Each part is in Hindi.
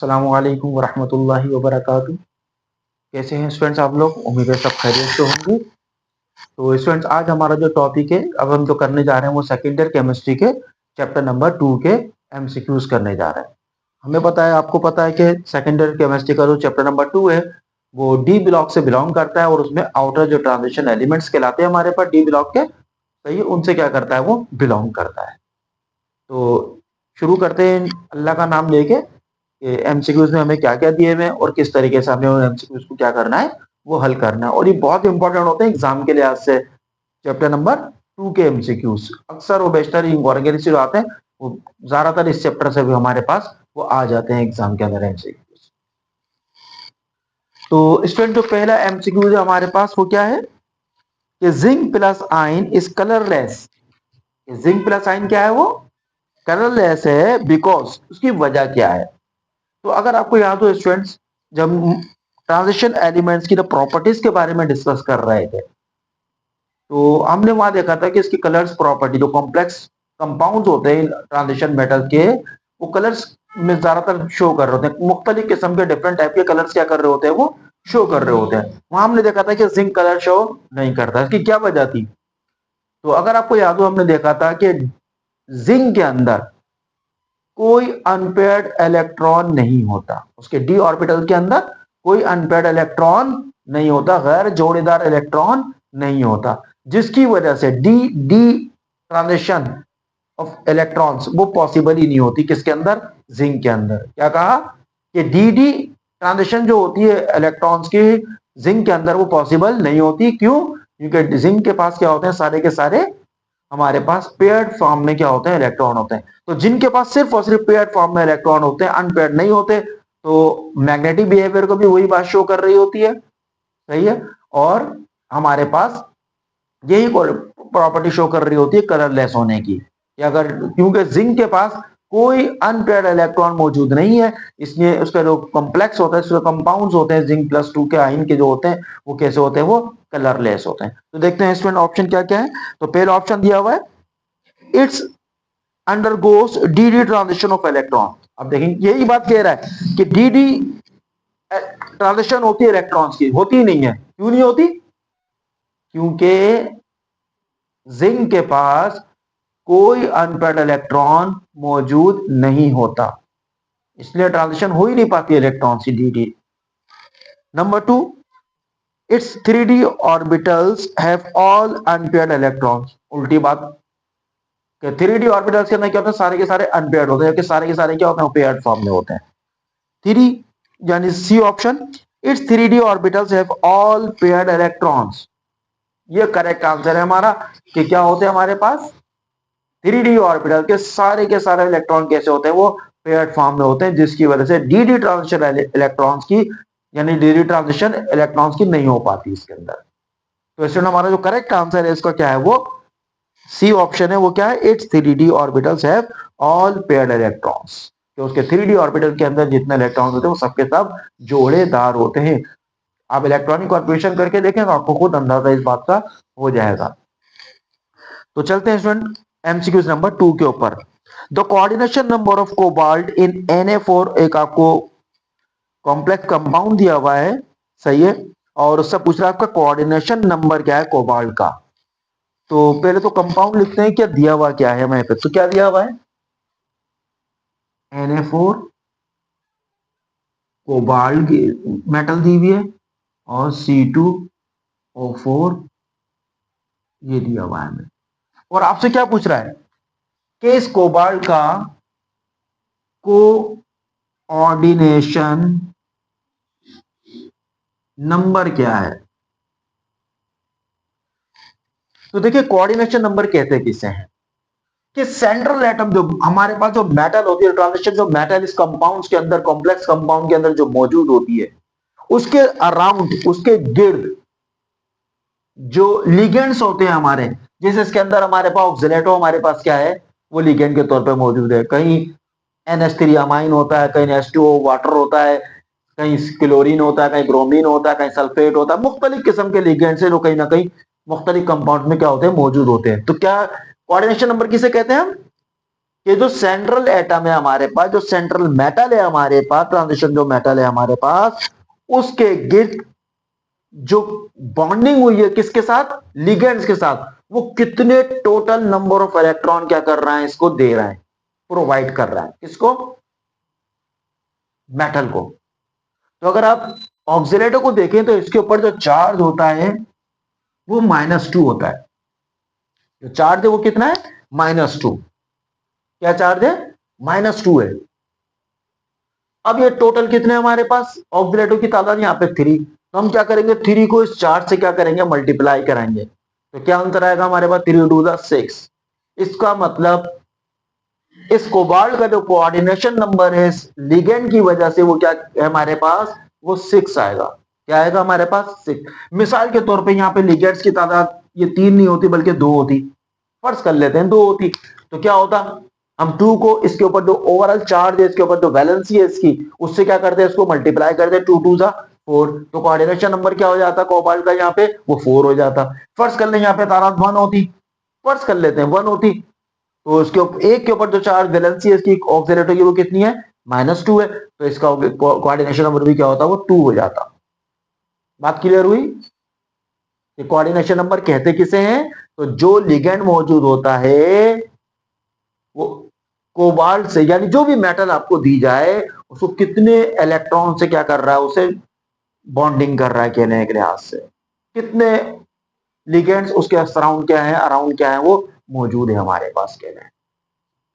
अस्सलामुअलैकुम वरहमतुल्लाहि वबरकातुहू। कैसे हैं स्टूडेंट्स आप लोग? उम्मीद है सब खैरियत से होंगे। तो स्टूडेंट्स आज हमारा जो टॉपिक है, अब हम जो करने जा रहे हैं वो सेकेंड ईयर केमिस्ट्री के चैप्टर नंबर 2 के एमसीक्यूज करने जा रहे हैं। हमें पता है, आपको पता है कि सेकेंड ईयर केमिस्ट्री का जो चैप्टर नंबर 2 है वो डी ब्लॉक से बिलोंग करता है और उसमें आउटर जो ट्रांजिशन एलिमेंट्स कहलाते हैं हमारे पास डी ब्लॉक के, सही, उनसे क्या करता है, वो बिलोंग करता है। तो शुरू करते हैं अल्लाह का नाम लेके कि एमसीक्यूज में हमें क्या क्या दिए हुए हैं और किस तरीके से हमें उन एमसीक्यूज को क्या करना है, वो हल करना है। और ये बहुत इंपॉर्टेंट होते हैं एग्जाम के लिहाज से। चैप्टर नंबर 2 के एमसीक्यूज अक्सर वो बेशतर इनक्वारीगरी से जो आते हैं वो ज्यादातर इस चैप्टर से भी हमारे पास वो आ जाते हैं एग्जाम के अंदर एमसीक्यूज। तो स्टूडेंट जो पहला एमसीक्यूज है हमारे पास वो क्या है कि zinc plus ion is colourless. Zinc plus ion क्या है, वो कलरलेस है बिकॉज, उसकी वजह क्या है। तो अगर आपको याद हो स्टूडेंट्स, जब ट्रांजिशन एलिमेंट्स की प्रॉपर्टीज के बारे में डिस्कस कर रहे थे तो हमने वहां देखा था कि इसकी कलर्स प्रॉपर्टी, जो कॉम्प्लेक्स कंपाउंड्स होते हैं ट्रांजिशन मेटल के, वो कलर्स में ज्यादातर शो कर रहे होते हैं। मुख्तलिफ किस्म के डिफरेंट टाइप के कलर्स क्या कर रहे होते हैं, वो शो कर रहे होते हैं। वहां हमने देखा था कि जिंक कलर शो नहीं करता। इसकी क्या वजह थी? तो अगर आपको याद हो, हमने देखा था कि जिंक के अंदर कोई अनपेयर्ड इलेक्ट्रॉन नहीं होता। उसके डी ऑर्बिटल के अंदर कोई अनपेयर्ड इलेक्ट्रॉन नहीं होता, गैर जोड़ीदार इलेक्ट्रॉन नहीं होता, जिसकी वजह से D D transition of electrons वो पॉसिबल ही नहीं होती। किसके अंदर? जिंक के अंदर। क्या कहा कि डी डी ट्रांजिशन जो होती है इलेक्ट्रॉन्स की, जिंक के अंदर वो पॉसिबल नहीं होती। क्यों? क्योंकि जिंक के पास क्या होते हैं, सारे के सारे हमारे पास पेयर्ड फॉर्म में क्या होते हैं, इलेक्ट्रॉन होते हैं। तो जिनके पास सिर्फ और सिर्फ पेयर्ड फॉर्म में इलेक्ट्रॉन होते हैं, अनपेयर्ड नहीं होते, तो मैग्नेटिक बिहेवियर को भी वही बात शो कर रही होती है, सही है। और हमारे पास यही प्रॉपर्टी शो कर रही होती है कलरलेस होने की, कि अगर, क्योंकि जिंक के पास कोई अनपेयर्ड इलेक्ट्रॉन मौजूद नहीं है, इसलिए उसका जो कॉम्प्लेक्स होता है, उसके कंपाउंड्स होते हैं जिंक प्लस 2 के आयन के जो होते हैं, वो कैसे होते हैं, वो कलरलेस होते हैं। तो देखते हैं स्टूडेंट ऑप्शन क्या क्या है। तो पहला ऑप्शन दिया हुआ है, it's undergoes D D transition of electron. अब देखेंगे, यही बात कह रहा है कि डी डी ट्रांजिशन होती है इलेक्ट्रॉन्स की, होती ही नहीं है। क्यों नहीं होती? क्योंकि जिंक के पास कोई अनपेयर्ड इलेक्ट्रॉन मौजूद नहीं होता, इसलिए ट्रांजिशन हो ही नहीं पाती इलेक्ट्रॉन की D D. Number 2, it's 3D orbitals have all unpaired electrons. उल्टी बात, 3D ऑर्बिटल्स के अंदर क्या होता है, सारे के सारे अनपेयर्ड होते हैं, जबकि सारे के सारे क्या होते हैं, पेयर्ड फॉर्म में होते हैं। थ्री, यानी C option, it's 3D orbitals have all paired electrons. ये करेक्ट आंसर है हमारा, कि क्या होते हैं हमारे पास, 3D ऑर्बिटल के सारे इलेक्ट्रॉन कैसे होते हैं, वो पेयर्ड फॉर्म में होते हैं, जिसकी वजह से डी डी ट्रांजिशन इलेक्ट्रॉन्स की, यानी डी डी ट्रांजिशन इलेक्ट्रॉन्स की नहीं हो पाती इसके अंदर। तो इसमें हमारा जो करेक्ट आंसर है इसका क्या है, वो सी ऑप्शन है। वो क्या है, it's 3D orbitals have all paired electrons. तो उसके 3D ऑर्बिटल के अंदर जितने इलेक्ट्रॉन्स होते हैं वो सबके सब जोड़ेदार होते हैं। आप इलेक्ट्रॉनिक कॉर्पोरेशन करके देखें तो आपको खुद अंदाजा इस बात का हो जाएगा। तो चलते हैं स्टूडेंट एमसीक्यूज नंबर 2 के ऊपर। The coordination number of cobalt in Na4, एक आपको कॉम्प्लेक्स कंपाउंड दिया हुआ है, सही है, और उससे पूछ रहा है आपका कोऑर्डिनेशन नंबर क्या है कोबाल्ट का। तो पहले तो कंपाउंड लिखते हैं, क्या दिया हुआ क्या है हमें पे। तो क्या दिया हुआ है, Na4 कोबाल्ट की मेटल दी हुई है, और C2O4 ये दिया हुआ है हमें। और आपसे क्या पूछ रहा है कि इस कोबाल्ट का कोऑर्डिनेशन नंबर क्या है। तो देखिए, कोऑर्डिनेशन नंबर कहते किसे हैं, कि सेंट्रल एटम जो हमारे पास जो मेटल होती है, ट्रांजिशन जो मेटल इस कंपाउंड्स के अंदर, कॉम्प्लेक्स कंपाउंड के अंदर जो मौजूद होती है, उसके अराउंड, उसके गिर्द जो लिगेंड्स होते हैं हमारे, जैसे इसके अंदर हमारे पास ऑक्सीलेटो, हमारे पास क्या है, वो लिगेंड के तौर पे मौजूद है। कहीं NH3 अमाइन होता है, कहीं H2O वाटर होता है, कहीं क्लोरीन होता है, कहीं ब्रोमीन होता है, कहीं सल्फेट होता है। मुख्तलिफ किस्म के लिगेंड्स है जो कहीं ना कहीं मुख्तलिफ कंपाउंड में क्या होते हैं, मौजूद होते हैं। तो क्या कोऑर्डिनेशन नंबर किसे कहते हैं हम, कि जो सेंट्रल एटम है हमारे पास, जो सेंट्रल मेटल है हमारे पास, ट्रांजिशन जो मेटल है हमारे पास, उसके गिर्द जो बॉन्डिंग हुई है किसके साथ, लिगेंड्स के साथ, वो कितने टोटल नंबर ऑफ इलेक्ट्रॉन क्या कर रहा है, इसको दे रहा है, प्रोवाइड कर रहा है, किसको, मेटल को। तो अगर आप ऑक्सीलेटर को देखें तो इसके ऊपर जो चार्ज होता है वो -2 होता है। जो चार्ज है वो कितना है, -2। क्या चार्ज है, -2 है। अब ये टोटल कितने हमारे पास ऑक्सीलेटों की तादाद, यहाँ पे 3। तो हम क्या करेंगे, 3 को इस चार्ज से क्या करेंगे, मल्टीप्लाई कराएंगे। तो क्या आंसर आएगा हमारे पास, 3 × 2 = 6। इसका मतलब इस कोबाल्ट का जो कोऑर्डिनेशन नंबर है लिगेंड की वजह से वो क्या है हमारे पास, वो 6 आएगा। क्या आएगा हमारे पास, 6। मिसाल के तौर पे यहाँ पे लिगेंड्स की तादाद ये 3 नहीं होती बल्कि 2 होती, फर्ज कर लेते हैं 2 होती, तो क्या होता, हम 2 को इसके ऊपर जो ओवरऑल चार्ज है, इसके ऊपर जो वैलेंसी है इसकी, उससे क्या करते हैं, इसको मल्टीप्लाई करते हैं, 2 × 2 = 4। तो कोऑर्डिनेशन नंबर क्या हो जाता कोबाल्ट का, यहाँ पे वो 4 हो जाता। फर्ज कर लें यहाँ पे तादाद 1 होती, फर्ज कर लेते हैं 1 होती, तो इसके एक के ऊपर जो चार्ज वैलेंसी है इसकी ऑक्सीलेटर की वो कितनी है, -2 है, तो इसका कोऑर्डिनेशन नंबर भी क्या होता, वो 2 हो जाता। बात क्लियर हुई। कि कोऑर्डिनेशन नंबर कहते किसे हैं, तो जो लिगेंड मौजूद होता है वो कोबाल्ट से, यानी जो भी मेटल आपको दी जाए उसको कितने इलेक्ट्रॉन से क्या कर रहा है, उसे बॉन्डिंग कर रहा है, कहने के लिहाज से कितने लिगेंड्स उसके सराउंड क्या है, अराउंड क्या है, वो मौजूद है हमारे पास, कहने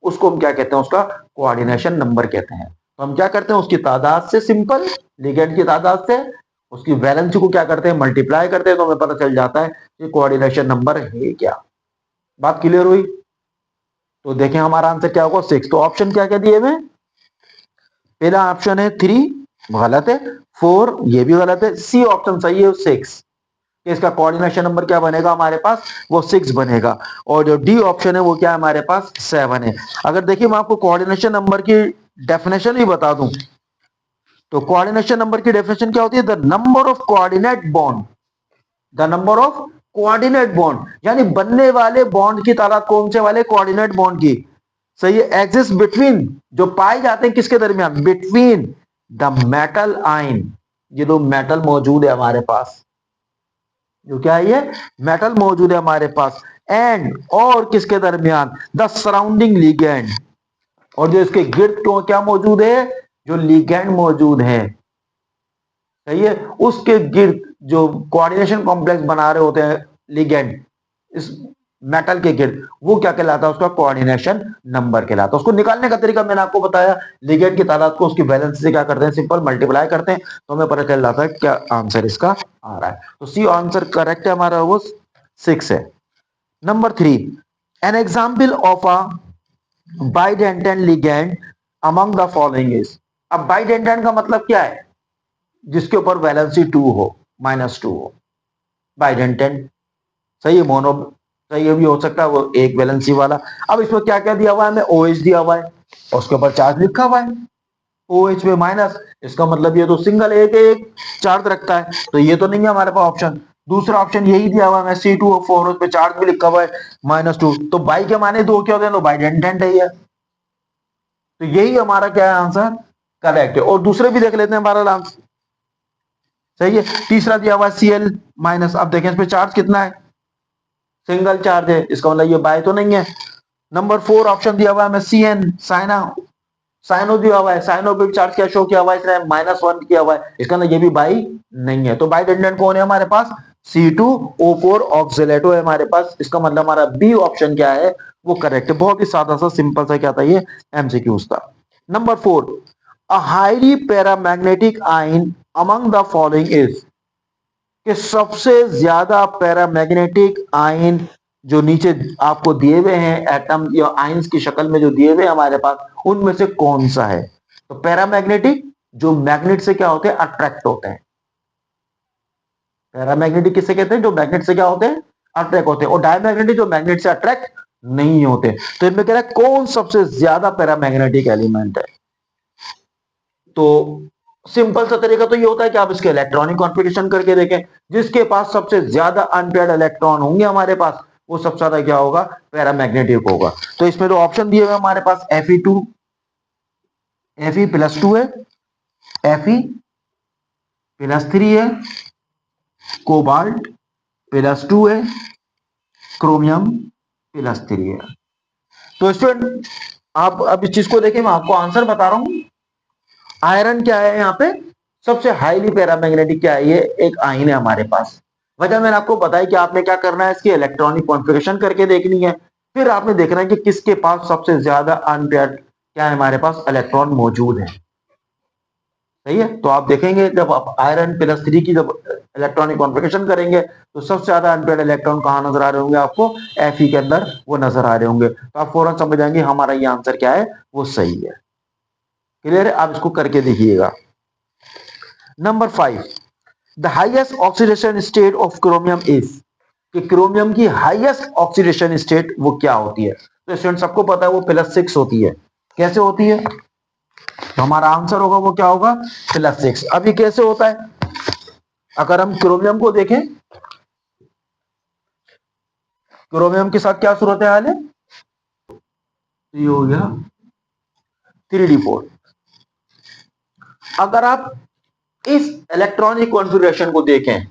उसको हम क्या कहते हैं, उसका कोऑर्डिनेशन नंबर कहते हैं। तो हम क्या करते हैं, उसकी तादाद से, सिंपल लिगेंड की तादाद से उसकी वैलेंसी को क्या करते हैं, मल्टीप्लाई करते हैं, तो हमें पता चल जाता है कि कोऑर्डिनेशन नंबर है क्या। बात क्लियर हुई। तो देखें हमारा आंसर क्या होगा, 6। तो ऑप्शन क्या क्या दिए हुए, पहला ऑप्शन है 3, गलत है। 4, ये भी गलत है। सी ऑप्शन सही है, 6। इसका कोऑर्डिनेशन नंबर क्या बनेगा हमारे पास, वो 6 बनेगा। और जो डी ऑप्शन है वो क्या है हमारे पास, 7 है। अगर देखिए मैं आपको कोऑर्डिनेशन नंबर की डेफिनेशन भी बता दूं, तो कोऑर्डिनेशन नंबर की डेफिनेशन क्या होती है, the number of coordinate bond, the number of coordinate bond, यानी बनने वाले बॉन्ड की तादाद, कौन से वाले, कोऑर्डिनेट बॉन्ड की, सही है, एग्जिस्ट बिटवीन, जो पाए जाते हैं किसके दरमियान, बिटवीन द मेटल आइन, ये दो मेटल मौजूद है हमारे पास, जो क्या है, ये मेटल मौजूद है हमारे पास, एंड और किसके दरमियान, द सराउंडिंग लिगेंड, और जो इसके गिर्द को क्या मौजूद है, जो लिगेंड मौजूद है, सही है, उसके गिर्द जो कोऑर्डिनेशन कॉम्प्लेक्स बना रहे होते हैं लिगेंड इस मेटल के गिर्द, वो क्या कहलाता है, उसका कोऑर्डिनेशन नंबर कहलाता है। उसको निकालने का तरीका मैंने आपको बताया, लिगेंड की तादाद को उसकी वैलेंसी से क्या करते हैं, सिंपल मल्टीप्लाई करते हैं, तो हमें पता चल जाता है क्या आंसर इसका आ रहा है। तो सी आंसर करेक्ट है हमारा, वो 6 है। Number 3, an example of a bidentate ligand among the following is. अब बाइडेंटेंट का मतलब क्या है, जिसके ऊपर वैलेंसी 2 हो, -2 हो, बाइडेंटेंट, सही है। मोनो, सही है, भी हो सकता है वो एक वैलेंसी वाला। अब इसमें क्या क्या दिया हुआ है, हमें OH दिया हुआ है और उसके ऊपर चार्ज लिखा हुआ है, OH में माइनस, इसका मतलब ये तो सिंगल एक चार्ज रखता है, तो ये तो नहीं है हमारे पास ऑप्शन। दूसरा ऑप्शन यही दिया हुआ है, C2O4, उस पे चार्ज भी लिखा हुआ है -2, तो बाई के माने 2 क्या होते हैं, तो बाइडेंटेंट है ये, तो यही हमारा क्या है आंसर, करेक्ट है। और दूसरे भी देख लेते हैं हमारा आंसर, सही है। तीसरा दिया हुआ है Cl-, अब देखें इस पे चार्ज कितना है, सिंगल चार्ज है, इसका मतलब ये बाय तो नहीं है। नंबर 4 ऑप्शन दिया हुआ है हमें CN, साइनो दिया हुआ है, साइनो पे चार्ज क्या शो किया हुआ है, इसने -1 किया हुआ है, इसका मतलब ये भी बाई नहीं है। तो बाइडेंडेंट कौन है हमारे पास, C2O4 ऑक्सीलेटो है हमारे पास, इसका मतलब हमारा बी ऑप्शन क्या है, वो करेक्ट है। बहुत ही सादा सा सिंपल सा क्या था, ये MCQs था। नंबर 4, अ हाईली पैरामैग्नेटिक आइन अमंग द फॉलोइंग इज, कि सबसे ज्यादा पैरामैग्नेटिक आयन जो नीचे आपको दिए हुए हैं एटम या आयंस की शक्ल में जो दिए हुए हैं हमारे पास, उनमें से कौन सा है। तो पैरामैग्नेटिक जो मैग्नेट से क्या होते हैं, अट्रैक्ट होते हैं। पैरामैग्नेटिक किसे कहते हैं, जो मैग्नेट से क्या होते हैं, अट्रैक्ट होते हैं। और डायमैग्नेटिक जो मैग्नेट से अट्रैक्ट नहीं होते। तो इनमें कह रहा है कौन सबसे ज्यादा पैरामैग्नेटिक एलिमेंट है। तो सिंपल सा तरीका तो ये होता है कि आप इसके इलेक्ट्रॉनिक कॉन्फ़िगरेशन करके देखें, जिसके पास सबसे ज्यादा अनपेयर्ड इलेक्ट्रॉन होंगे हमारे पास, वो सबसे ज्यादा क्या होगा, पैरामैग्नेटिक होगा। तो इसमें जो ऑप्शन दिए हुए हमारे पास Fe2, Fe+2 है, Fe+3 है, कोबाल्ट+2 है, क्रोमियम+3 है। तो स्टूडेंट आप अब इस चीज को देखें, मैं आपको आंसर बता रहा हूं। आयरन क्या है यहाँ पे, सबसे हाईली पैरामैग्नेटिक क्या है, ये एक आयन है हमारे पास। वजह मैंने आपको बताई कि आपने क्या करना है, इसकी इलेक्ट्रॉनिक कॉन्फ़िगरेशन करके देखनी है, फिर आपने देखना है कि किसके पास सबसे ज्यादा अनपेयर्ड क्या है, हमारे पास इलेक्ट्रॉन मौजूद है। सही है, तो आप देखेंगे जब आप आयरन+3 की जब इलेक्ट्रॉनिक कॉन्फ़िगरेशन करेंगे तो सबसे ज्यादा अनपेयर्ड इलेक्ट्रॉन कहाँ नजर आ रहे होंगे आपको, Fe के अंदर वो नजर आ रहे होंगे। तो आप फौरन समझ जाएंगे हमारा ये आंसर क्या है, वो सही है। क्लियर है, आप इसको करके देखिएगा। Number 5, the highest oxidation state of chromium is, कि क्रोमियम की हाईएस्ट ऑक्सीडेशन स्टेट वो क्या होती है। तो स्टूडेंट सबको पता है वो +6 होती है। कैसे होती है, तो हमारा आंसर होगा वो क्या होगा, +6। अब ये कैसे होता है, अगर हम क्रोमियम को देखें, क्रोमियम के साथ क्या सूरत हाल है, तो ये हो गया 3d4। अगर आप इस इलेक्ट्रॉनिक कॉन्फ़िगरेशन को देखें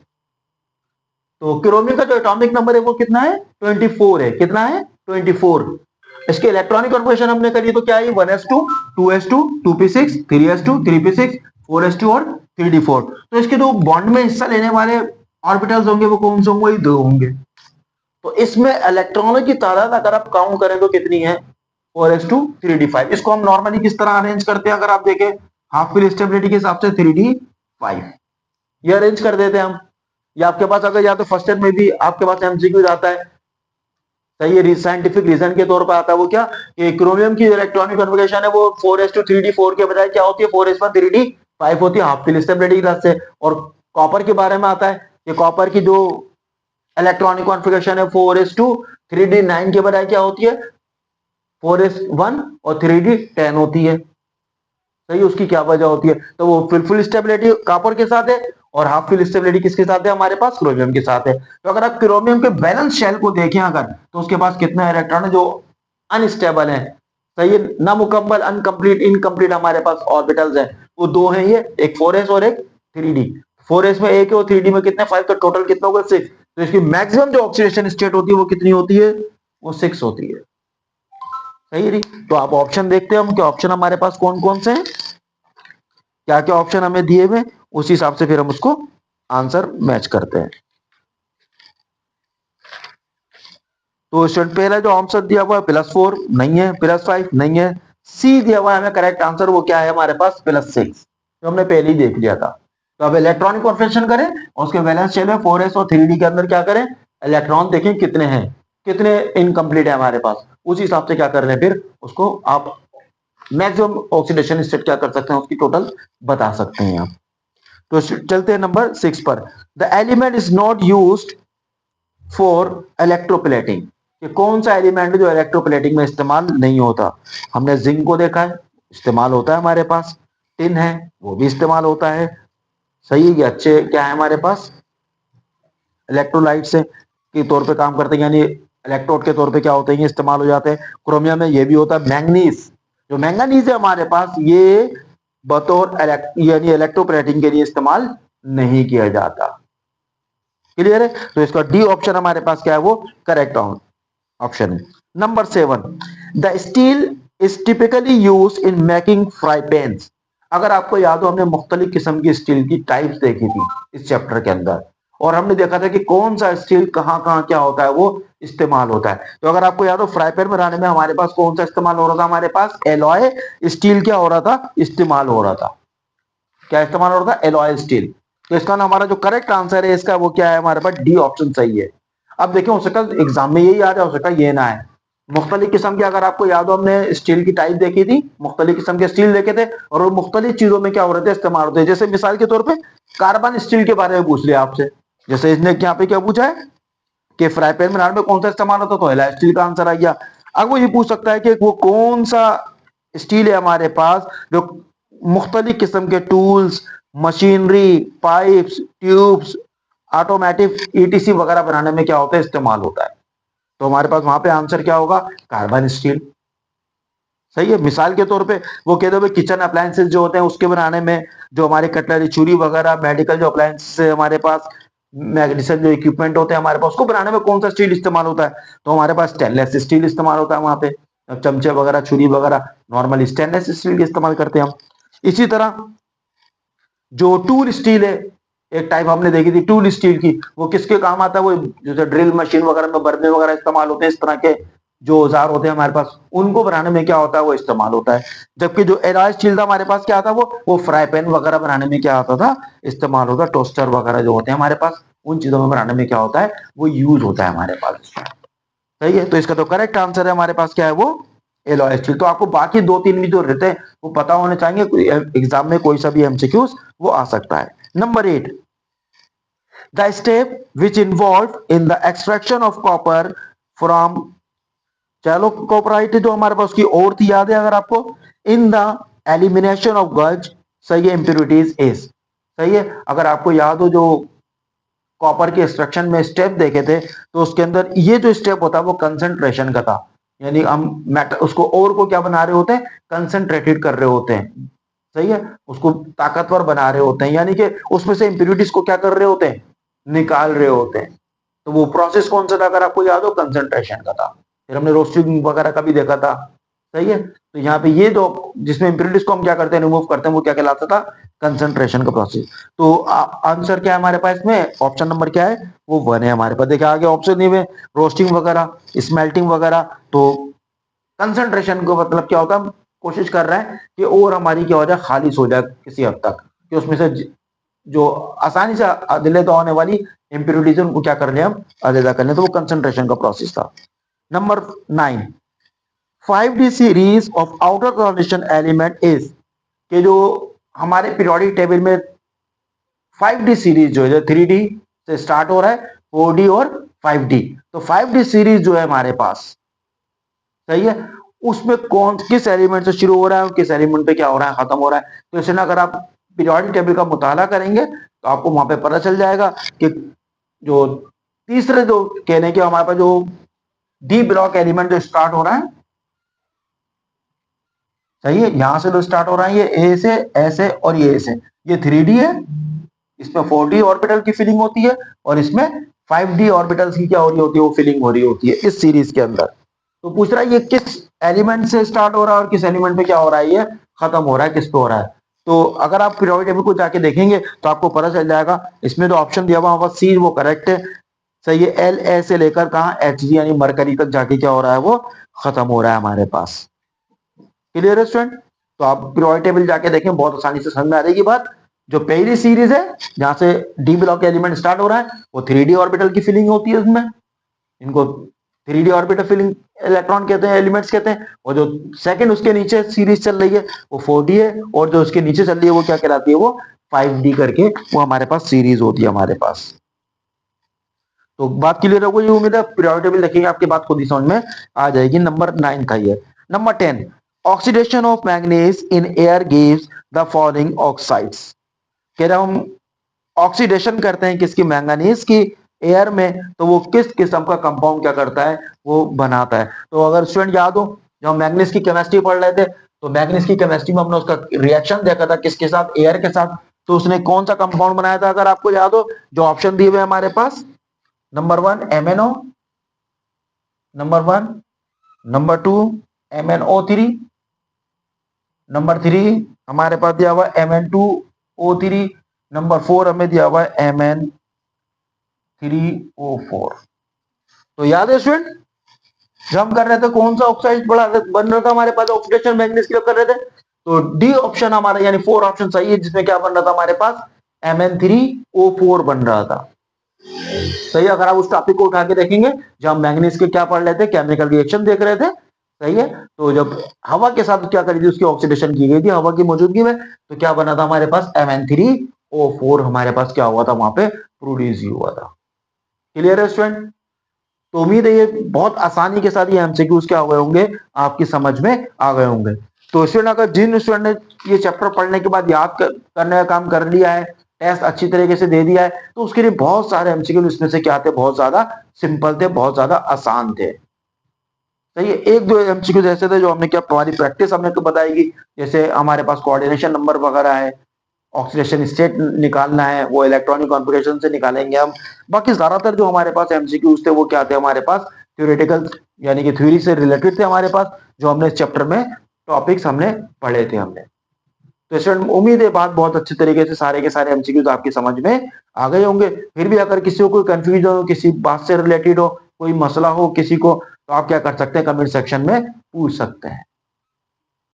तो क्रोमियम का जो एटॉमिक नंबर है वो कितना है, 24 है। कितना है, 24। इसके इलेक्ट्रॉनिक कॉन्फ़िगरेशन हमने करी तो क्या है, 1s2 2s2 2p6 3s2 3p6 4s2 और 3d4। तो इसके जो बॉन्ड में हिस्सा लेने वाले ऑर्बिटल्स होंगे वो कौन से होंगे, वही 2 होंगे। तो इसमें इलेक्ट्रॉनों की तादाद अगर आप काउंट करें तो कितनी है, 4s2 3d5। इसको हम नॉर्मली किस तरह अरेंज करते हैं, अगर आप देखें हाफ फिल स्टेबिलिटी के हिसाब से 3d5 ये अरेंज कर देते हैं हम। या आपके पास अगर या तो फर्स्ट ईयर में भी आपके पास एमसीक्यू आता है, सही है, साइंटिफिक रीजन के तौर पर आता है, वो क्या, कि क्रोमियम की इलेक्ट्रॉनिक कॉन्फ़िगरेशन है वो 4s2 3d4 के बजाय क्या होती है, 4s1 3d5 होती है, हाफ फिल स्टेबिलिटी की तरह से। और कॉपर के बारे में आता है कि कॉपर की जो इलेक्ट्रॉनिक कॉन्फ़िगरेशन है 4s2 3d9 के बजाय क्या होती है, 4s1 और 3d10 होती है। सही, उसकी क्या वजह होती है, तो वो फुल स्टेबिलिटी कॉपर के साथ है और हाफ फिल स्टेबिलिटी किसके साथ है, हमारे पास क्रोमियम के साथ है। तो अगर आप क्रोमियम के बैलेंस शेल को देखें अगर, तो उसके पास कितने इलेक्ट्रॉन है जो अनस्टेबल है। सही है, ना मुकम्मल, अनकंप्लीट, इनकंप्लीट हमारे पास ऑर्बिटल्स है, वो 2 हैं, ये एक 4s और एक 3d। 4s में एक है और 3d में कितने 5, तो टोटल कितना होगा 6। तो इसकी मैक्सिमम जो ऑक्सीडेशन स्टेट होती है वो कितनी होती है, वो 6 होती है। सही है, तो आप ऑप्शन देखते हैं हम कि ऑप्शन हमारे पास कौन कौन से हैं, क्या क्या ऑप्शन हमें दिए हुए, उसी हिसाब से फिर हम उसको आंसर मैच करते हैं। तो स्टूडेंट पहला जो आंसर दिया हुआ है +4 नहीं है, +5 नहीं है, सी दिया हुआ है हमें करेक्ट आंसर, वो क्या है हमारे पास +6, जो हमने पहले ही देख लिया था। तो अब इलेक्ट्रॉनिक कॉन्फ़िगरेशन करें और उसके वैलेंस शेल में 4s और 3d के अंदर क्या करें, इलेक्ट्रॉन देखें कितने हैं, कितने इनकम्प्लीट है हमारे पास, उसी हिसाब से क्या कर रहे हैं, फिर उसको आप मैक्सिमम ऑक्सीडेशन स्टेट क्या कर सकते हैं, उसकी टोटल बता सकते हैं आप। तो चलते हैं नंबर 6 पर। The element is not used for electroplating, कि कौन सा एलिमेंट है जो इलेक्ट्रोप्लेटिंग में इस्तेमाल नहीं होता। हमने जिंक को देखा है, इस्तेमाल होता है हमारे पास, टिन है वो भी इस्तेमाल होता है। सही है, ये अच्छे क्या है हमारे पास, इलेक्ट्रोलाइट्स के तौर पे काम करते हैं, यानी इलेक्ट्रोड के तौर पे क्या होते हैं, ये इस्तेमाल हो जाते हैं। क्रोमियम में ये भी होता है। मैंगनीज, जो मैंगनीज है हमारे पास, ये बतौर यानी इलेक्ट्रोप्लेटिंग के लिए इस्तेमाल नहीं किया जाता। क्लियर है, तो इसका डी ऑप्शन हमारे पास क्या है, वो करेक्ट ऑप्शन है। Number 7, the steel is typically use in making fry pans. अगर आपको याद हो, हमने मुख्तलिफ किस्म की स्टील की टाइप्स देखी थी इस चैप्टर के अंदर, और हमने देखा था कि कौन सा स्टील कहाँ कहाँ क्या होता है, वो इस्तेमाल होता है। तो अगर आपको याद हो, फ्राई पैन बनाने में हमारे पास कौन सा इस्तेमाल हो रहा था, हमारे पास एलॉय स्टील क्या हो रहा था, इस्तेमाल हो रहा था। क्या इस्तेमाल हो रहा था, एलॉय स्टील। तो इसका ना हमारा जो करेक्ट आंसर है इसका, वो क्या है हमारे पास, डी ऑप्शन सही है। अब देखिए, हो सकता है एग्जाम में यही आ जाए, हो सकता है ये ना है। मुख्तलिफ किस्म की, अगर आपको याद हो, हमने स्टील की टाइप देखी थी, मुख्तलिफ किस्म के स्टील देखे थे, और वो मुख्तलिफ चीजों में क्या हो रहे थे, इस्तेमाल होते हैं। जैसे मिसाल के तौर पे कार्बन स्टील के बारे में पूछ लिया आपसे, जैसे इसने यहाँ पे क्या पूछा है कि फ्राई पैन बनाने में कौन सा इस्तेमाल होता, तो एलॉय स्टील का आंसर आ गया। अब वो ये पूछ सकता है कि वो कौन सा स्टील है हमारे पास जो मुख्तलिफ किस्म के tools, machinery, pipes, tubes, automatic etc वगैरह बनाने में क्या होता है, इस्तेमाल होता है। तो हमारे पास वहां पे आंसर क्या होगा, कार्बन स्टील। सही है। मिसाल के तौर पे वो कहते हैं किचन अप्लायंसेस जो होते हैं उसके बनाने में, जो हमारे कटलरी छुरी वगैरह, मेडिकल जो अप्लायंसेस है हमारे पास, मेडिसिन जो इक्विपमेंट होते हैं हमारे पास, उसको बनाने में कौन सा स्टील इस्तेमाल होता है, तो हमारे पास स्टेनलेस स्टील इस्तेमाल होता है वहां पे। चमचे वगैरह छुरी वगैरह नॉर्मली स्टेनलेस स्टील का इस्तेमाल करते हैं हम। इसी तरह जो टूल स्टील है, एक टाइप हमने देखी थी टूल स्टील की, वो किसके काम आता है, वो जैसे ड्रिल मशीन वगैरह में बर्ने वगैरह इस्तेमाल होते हैं, इस तरह के जो औजार होते हैं हमारे पास, उनको बनाने में क्या होता है, वो इस्तेमाल होता है। जबकि जो एलॉय स्टील था हमारे पास क्या था, वो फ्राई पैन वगैरह बनाने में क्या होता था, इस्तेमाल होता, टोस्टर वगैरह जो होते हैं हमारे पास, उन चीजों में बनाने में क्या होता है, वो यूज होता है हमारे पास। सही है। तो इसका तो करेक्ट आंसर है हमारे पास क्या है, वो एलॉय स्टील। तो आपको बाकी दो तीन भी जो रहते हैं वो पता होने चाहिए, एग्जाम में कोई सा भी एमसीक्यूज वो आ सकता है। Number 8, the step which involve in the extraction of copper from, चलो कॉपराइट जो हमारे पास की और थी, याद है अगर आपको, इन द एलिमिनेशन ऑफ गज, सही है, इम्प्योरिटीज इज। सही है। अगर आपको याद हो जो कॉपर के एक्सट्रैक्शन में स्टेप देखे थे, तो उसके अंदर ये जो स्टेप होता है वो कंसंट्रेशन का था, यानी हम मेटल उसको और को क्या बना रहे होते हैं, कंसंट्रेटेड कर रहे होते हैं। सही है। उसको ताकतवर बना रहे होते हैं, यानी कि उसमें से इंप्योरिटीज को क्या कर रहे होते हैं, निकाल रहे होते हैं। तो वो प्रोसेस कौन सा था, अगर आपको याद हो, कंसंट्रेशन का था। फिर हमने रोस्टिंग वगैरह का भी देखा था। सही है। तो यहाँ पे ये जो जिसमें इंप्योरिटीज को हम क्या करते हैं, रिमूव करते हैं, वो क्या कहलाता था, कंसंट्रेशन का प्रोसेस। तो आंसर क्या है हमारे पास में, ऑप्शन नंबर क्या है, वो 1 है हमारे पास। देखिए आगे ऑप्शन नहीं है, रोस्टिंग वगैरह, स्मेल्टिंग वगैरह। तो कंसंट्रेशन को मतलब क्या होता है, हम कोशिश कर रहे हैं कि और हमारी क्या हो जाए, खालिश हो जाए किसी हद तक, कि उसमें से जो आसानी से अदले तो होने वाली इंप्योरिटीज उनको क्या कर ले हम, अलग कर ले। तो वो कंसंट्रेशन का प्रोसेस था। Number 9, 5D series of outer transition element is, के जो हमारे पीरियोडिक टेबल में 5D सीरीज जो है, 3D से स्टार्ट हो रहा है, 4D और 5D। तो 5D सीरीज जो है हमारे पास, सही है, उसमें कौन किस एलिमेंट से शुरू हो रहा है और किस एलिमेंट पे क्या हो रहा है, खत्म हो रहा है। तो इसलिए अगर आप पीरियोडिक टेबल का मुताला करेंगे तो आपको वहां पे पता चल जाएगा कि जो तीसरे जो कहने के हमारे पास जो डी ब्लॉक एलिमेंट जो स्टार्ट हो रहा है, सही है, यहां से जो स्टार्ट हो रहा है, ये ए से, ऐसे और ये से, ये 3D है, इसमें 4D ऑर्बिटल की फिलिंग होती है, और इसमें 5D ऑर्बिटल्स की क्या हो रही होती है, वो फिलिंग हो रही होती है इस सीरीज के अंदर। तो पूछ रहा है ये किस एलिमेंट से स्टार्ट हो रहा है और किस एलिमेंट पे क्या हो रहा है, ये खत्म हो रहा है, किस पे हो रहा है। तो अगर आप पीरियोडिक टेबल को जाके देखेंगे तो आपको पता चल जाएगा, इसमें जो ऑप्शन दिया हुआ सी वो करेक्ट है। सही है। एल ए से लेकर कहा एच जी यानी मरकरी तक जाके क्या हो रहा है, वो खत्म हो रहा है हमारे पास। क्लियर है स्टूडेंट। तो आप पीरियोडिक टेबल जाके देखें, बहुत आसानी से समझ में आ जाएगी बात। जो पहली सीरीज है जहां से डी ब्लॉक एलिमेंट स्टार्ट हो रहा है, वो 3D ऑर्बिटल की फिलिंग होती है उसमें, इनको 3D ऑर्बिटल फिलिंग इलेक्ट्रॉन कहते हैं, एलिमेंट्स कहते हैं। और जो सेकंड उसके नीचे सीरीज चल रही है वो 4D है, और जो उसके नीचे चल रही है वो क्या कहलाती है, वो 5D करके वो हमारे पास सीरीज होती है हमारे पास। तो बात क्लियर हो गई, उम्मीद है पीरियोडिक टेबल देखेंगे आपकी बात खुद ही समझ में आ जाएगी। नंबर 9 था ये। Number 10, oxidation of manganese in air gives the following oxides. कह रहा हम ऑक्सीडेशन करते हैं किसकी, मैंगनीज की, एयर में, तो वो किस किस्म का कंपाउंड क्या करता है, वो बनाता है। तो अगर स्टूडेंट याद हो, जब हम मैंगनीज की केमिस्ट्री पढ़ रहे थे, तो मैंगनीज की केमिस्ट्री में हमने उसका रिएक्शन देखा था किसके साथ, एयर के साथ। तो उसने कौन सा कंपाउंड बनाया था, अगर आपको याद हो, जो ऑप्शन दिए हुए हमारे पास, number 1 MnO, number 1, number 2 MnO3, number 3 हमारे पास दिया हुआ Mn2O3, नंबर 4 हमें दिया हुआ है Mn3O4। तो याद है स्टूडेंट, जब हम कर रहे थे कौन सा ऑक्साइड बन रहा था हमारे पास, ऑक्सीडेशन मैंगनीज के लिए कर रहे थे, तो डी ऑप्शन हमारा यानी 4 ऑप्शन सही है, जिसमें क्या बन रहा था हमारे पास, Mn3O4 बन रहा था। सही है। अगर आप उस टॉपिक को उठा के देखेंगे, जब हम मैंगनीज के क्या पढ़ रहे थे, केमिकल रिएक्शन देख रहे थे, सही है, तो जब हवा के साथ क्या करी थी, उसकी ऑक्सीडेशन की गई थी हवा की मौजूदगी में, तो क्या बना था हमारे पास, Mn3O4 हमारे पास क्या हुआ था, वहां पे प्रोड्यूस हुआ था। क्लियर है स्टूडेंट। तो उम्मीद है ये बहुत आसानी के साथ ये एमसीक्यूज क्या हुए होंगे, आपकी समझ में आ गए होंगे। तो स्टूडेंट अगर जिन स्टूडेंट ने ये चैप्टर पढ़ने के बाद याद करने का काम कर लिया है, टेस्ट अच्छी तरीके से दे दिया है, तो उसके लिए बहुत सारे एमसीक्यू इसमें से क्या थे, बहुत ज्यादा सिंपल थे, बहुत ज्यादा आसान थे। सही है। एक दो एमसीक्यू ऐसे थे जो हमने क्या, हमारी प्रैक्टिस हमने तो बताएगी, जैसे हमारे पास कोऑर्डिनेशन नंबर वगैरह है, ऑक्सीडेशन स्टेट निकालना है, वो इलेक्ट्रॉनिक कॉन्फ़िगरेशन से निकालेंगे हम। बाकी ज्यादातर जो हमारे पास एमसीक्यूज थे वो क्या थे, हमारे पास थ्योरेटिकल यानी कि थ्योरी से रिलेटेड थे हमारे पास, जो हमने इस चैप्टर में टॉपिक्स हमने पढ़े थे हमने। तो स्टूडेंट उम्मीद है बात बहुत अच्छी तरीके से सारे के सारे एमसीक्यूज आपकी समझ में आ गए होंगे। फिर भी अगर किसी को कोई कंफ्यूजन हो, किसी बात से रिलेटेड हो, कोई मसला हो किसी को, तो आप क्या कर सकते हैं, कमेंट सेक्शन में पूछ सकते हैं।